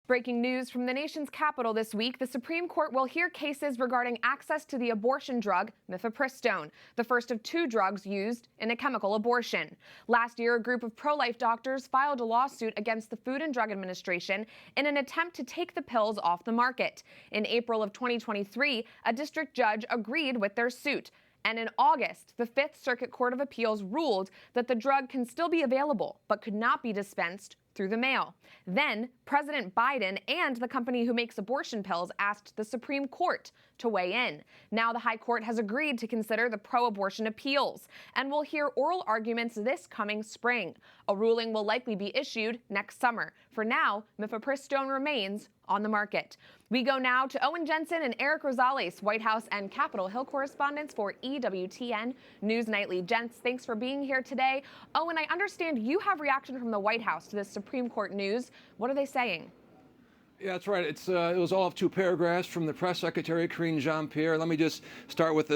Breaking news from the nation's capital this week, the Supreme Court will hear cases regarding access to the abortion drug mifepristone, the first of two drugs used in a chemical abortion. Last year, a group of pro-life doctors filed a lawsuit against the Food and Drug Administration in an attempt to take the pills off the market. In April of 2023, a district judge agreed with their suit. And in August, the Fifth Circuit Court of Appeals ruled that the drug can still be available, but could not be dispensed through the mail. Then, President Biden and the company who makes abortion pills asked the Supreme Court to weigh in. Now the High Court has agreed to consider the pro-abortion appeals and will hear oral arguments this coming spring. A ruling will likely be issued next summer. For now, mifepristone remains on the market. We go now to Owen Jensen and Eric Rosales, White House and Capitol Hill correspondents for EWTN News Nightly. Gents, thanks for being here today. Owen, I understand you have reaction from the White House to this Supreme Court news. What are they saying? Yeah, that's right. It was all of two paragraphs from the press secretary, Karine Jean-Pierre. Let me just start with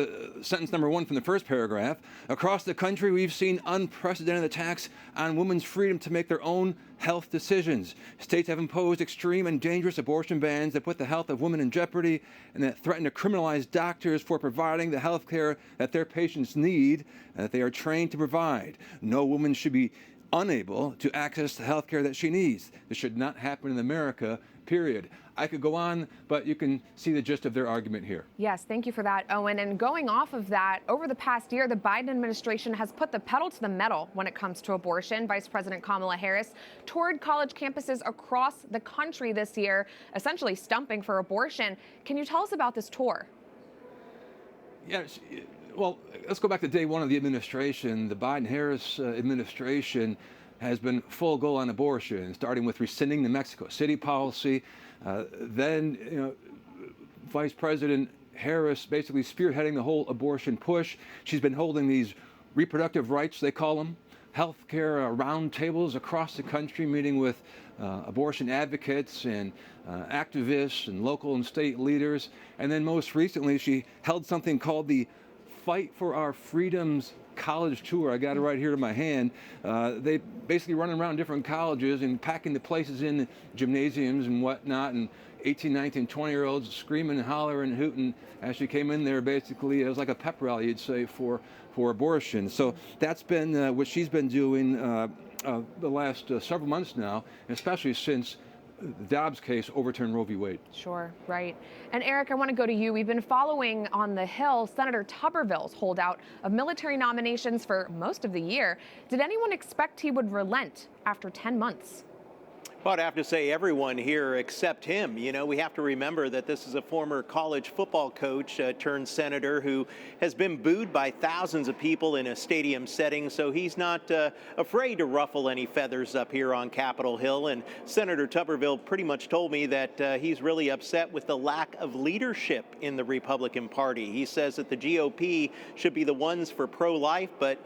sentence number one from the first paragraph. Across the country, we've seen unprecedented attacks on women's freedom to make their own health decisions. States have imposed extreme and dangerous abortion bans that put the health of women in jeopardy and that threaten to criminalize doctors for providing the health care that their patients need and that they are trained to provide. No woman should be unable to access the health care that she needs. This should not happen in America, period. I could go on, but you can see the gist of their argument here. Yes, thank you for that, Owen. And going off of that, over the past year, the Biden administration has put the pedal to the metal when it comes to abortion. Vice President Kamala Harris toured college campuses across the country this year, essentially stumping for abortion. Can you tell us about this tour? Yes. Well, let's go back to day one of the administration. The Biden-Harris administration has been full go on abortion, starting with rescinding the Mexico City policy. Then, Vice President Harris basically spearheading the whole abortion push. She's been holding these reproductive rights, they call them, healthcare roundtables across the country, meeting with abortion advocates and activists and local and state leaders. And then most recently, she held something called the Fight for Our Freedoms college tour. I got it right here in my hand. They basically running around different colleges and packing the places in gymnasiums and whatnot, and 18, 19, 20-year-olds screaming and hollering and hooting as she came in there. Basically, it was like a pep rally, you'd say, for abortion. So that's been what she's been doing the last several months now, especially since the Dobbs case overturned Roe v. Wade. Sure, right. And Eric, I want to go to you. We've been following on the Hill Senator Tuberville's holdout of military nominations for most of the year. Did anyone expect he would relent after 10 months? Well, I'd have to say everyone here except him. We have to remember that this is a former college football coach turned senator who has been booed by thousands of people in a stadium setting, so he's not afraid to ruffle any feathers up here on Capitol Hill. And Senator Tuberville pretty much told me that he's really upset with the lack of leadership in the Republican Party. He says that the GOP should be the ones for pro-life, but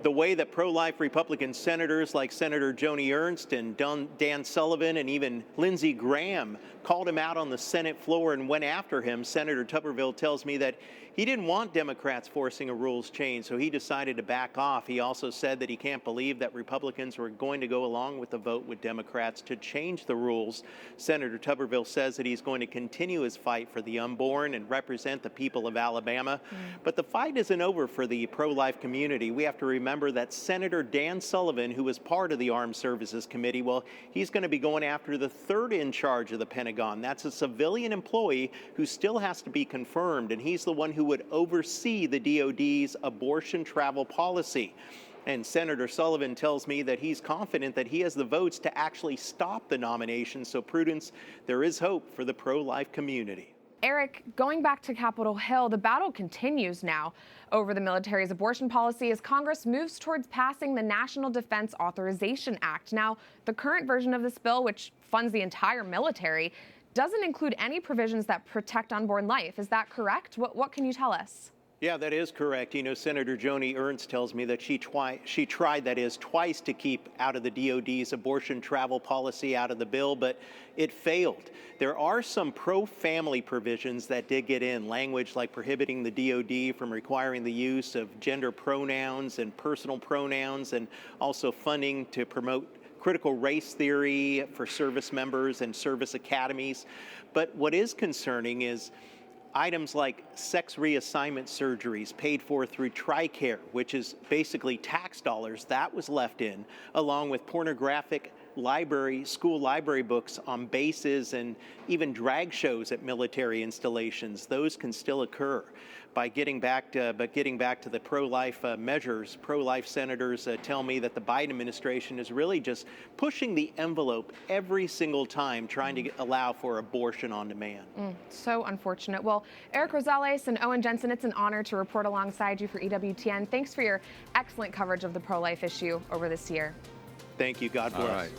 the way that pro-life Republican senators like Senator Joni Ernst and Dan Sullivan and even Lindsey Graham called him out on the Senate floor and went after him, Senator Tuberville tells me that he didn't want Democrats forcing a rules change, so he decided to back off. He also said that he can't believe that Republicans were going to go along with the vote with Democrats to change the rules. Senator Tuberville says that he's going to continue his fight for the unborn and represent the people of Alabama. But the fight isn't over for the pro-life community. We have to remember that Senator Dan Sullivan, who was part of the Armed Services Committee, well, he's going to be going after the third in charge of the Pentagon. That's a civilian employee who still has to be confirmed, and he's the one who would oversee the DOD's abortion travel policy. And Senator Sullivan tells me that he's confident that he has the votes to actually stop the nomination. So, Prudence, there is hope for the pro-life community. Eric, going back to Capitol Hill, the battle continues now over the military's abortion policy as Congress moves towards passing the National Defense Authorization Act. Now, the current version of this bill, which funds the entire military, doesn't include any provisions that protect unborn life. Is that correct? What can you tell us? Yeah, that is correct. Senator Joni Ernst tells me that she tried, that is, twice to keep out of the DOD's abortion travel policy out of the bill, but it failed. There are some pro-family provisions that did get in, language like prohibiting the DOD from requiring the use of gender pronouns and personal pronouns, and also funding to promote critical race theory for service members and service academies. But what is concerning is items like sex reassignment surgeries paid for through TRICARE, which is basically tax dollars, that was left in, along with pornographic school library books on bases and even drag shows at military installations. Those can still occur. By getting back to the pro-life measures, pro-life senators tell me that the Biden administration is really just pushing the envelope every single time, trying to allow for abortion on demand. So unfortunate. Well, Eric Rosales and Owen Jensen, it's an honor to report alongside you for EWTN. Thanks for your excellent coverage of the pro-life issue over this year. Thank you. God bless. All right.